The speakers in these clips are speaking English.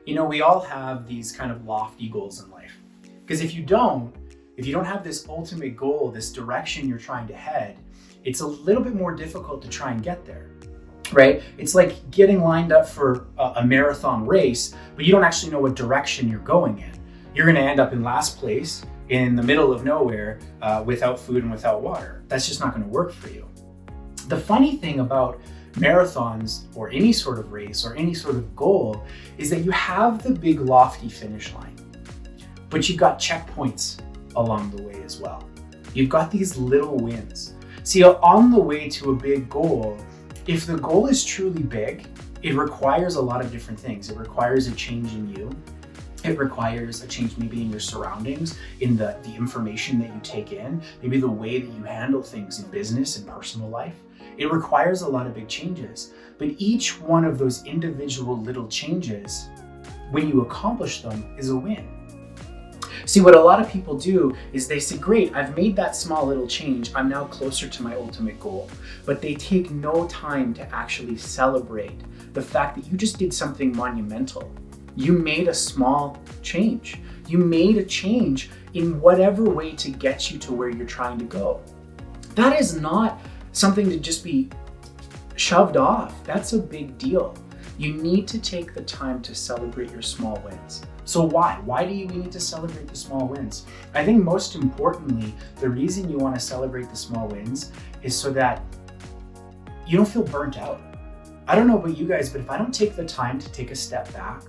We all have these kind of lofty goals in life. Because if you don't have this ultimate goal, this direction you're trying to head, it's a little bit more difficult to try and get there, right? It's like getting lined up for a marathon race, but you don't actually know what direction you're going in. You're going to end up in last place in the middle of nowhere without food and without water. That's just not going to work for you. The funny thing about marathons or any sort of race or any sort of goal is that you have the big lofty finish line, but you've got checkpoints along the way as well. You've got these little wins. See, on the way to a big goal, if the goal is truly big, it requires a lot of different things. It requires a change in you. It requires a change maybe in your surroundings, in the information that you take in, maybe the way that you handle things in business and personal life. It requires a lot of big changes, but each one of those individual little changes, when you accomplish them, is a win. See, what a lot of people do is they say, great, I've made that small little change. I'm now closer to my ultimate goal. But they take no time to actually celebrate the fact that you just did something monumental. You made a small change. You made a change in whatever way to get you to where you're trying to go. That is not something to just be shoved off. That's a big deal. You need to take the time to celebrate your small wins. So why? Why do we need to celebrate the small wins? I think most importantly, the reason you want to celebrate the small wins is so that you don't feel burnt out. I don't know about you guys, but if I don't take the time to take a step back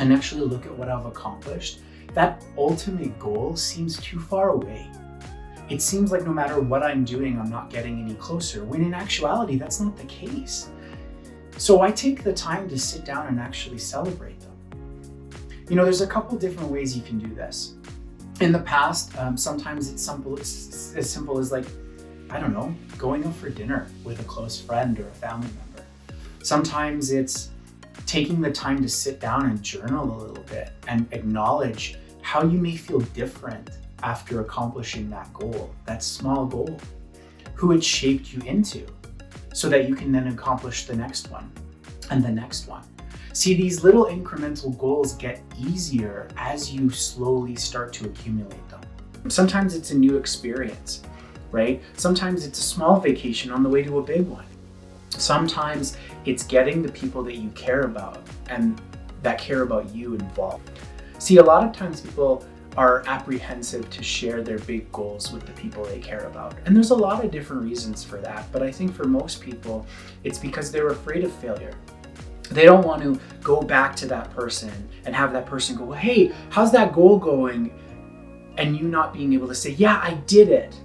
and actually look at what I've accomplished, that ultimate goal seems too far away. It seems like no matter what I'm doing, I'm not getting any closer, when in actuality, that's not the case. So I take the time to sit down and actually celebrate them. There's a couple different ways you can do this. In the past, sometimes it's as simple as like, I don't know, going out for dinner with a close friend or a family member. Sometimes it's taking the time to sit down and journal a little bit and acknowledge how you may feel different after accomplishing that goal, that small goal, who it shaped you into, so that you can then accomplish the next one and the next one. See, these little incremental goals get easier as you slowly start to accumulate them. Sometimes it's a new experience, right? Sometimes it's a small vacation on the way to a big one. Sometimes it's getting the people that you care about and that care about you involved. See, a lot of times people are apprehensive to share their big goals with the people they care about. And there's a lot of different reasons for that, but I think for most people, it's because they're afraid of failure. They don't want to go back to that person and have that person go, well, hey, how's that goal going? And you not being able to say, yeah, I did it.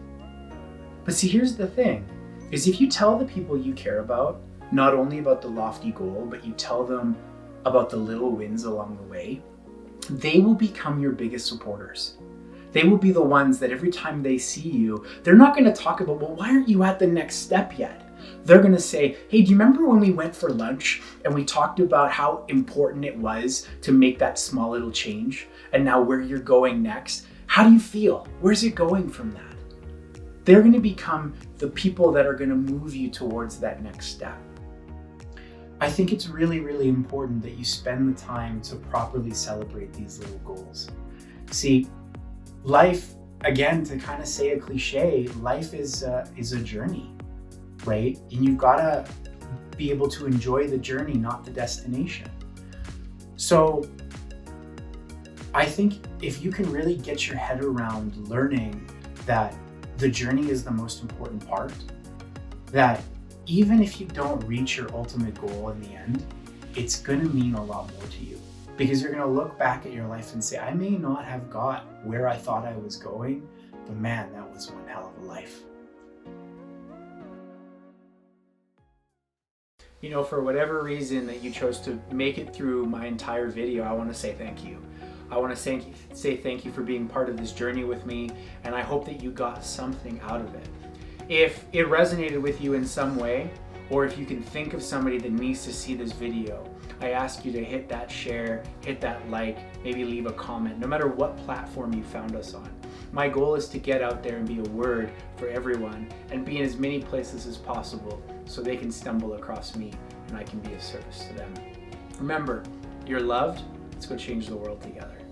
But see, here's the thing, is if you tell the people you care about, not only about the lofty goal, but you tell them about the little wins along the way, they will become your biggest supporters. They will be the ones that every time they see you, they're not going to talk about, well, why aren't you at the next step yet? They're going to say, hey, do you remember when we went for lunch and we talked about how important it was to make that small little change? And now where you're going next, how do you feel? Where's it going from that? They're going to become the people that are going to move you towards that next step. I think it's really, really important that you spend the time to properly celebrate these little goals. See, life, again, to kind of say a cliche, life is a journey, right? And you've got to be able to enjoy the journey, not the destination. So I think if you can really get your head around learning that the journey is the most important part, that even if you don't reach your ultimate goal in the end, it's going to mean a lot more to you, because you're going to look back at your life and say, I may not have got where I thought I was going, but man, that was one hell of a life. For whatever reason that you chose to make it through my entire video, I want to say thank you. I want to say thank you for being part of this journey with me, and I hope that you got something out of it. If it resonated with you in some way, or if you can think of somebody that needs to see this video, I ask you to hit that share, hit that like, maybe leave a comment, no matter what platform you found us on. My goal is to get out there and be a word for everyone and be in as many places as possible so they can stumble across me and I can be of service to them. Remember, you're loved, Let's go change the world together.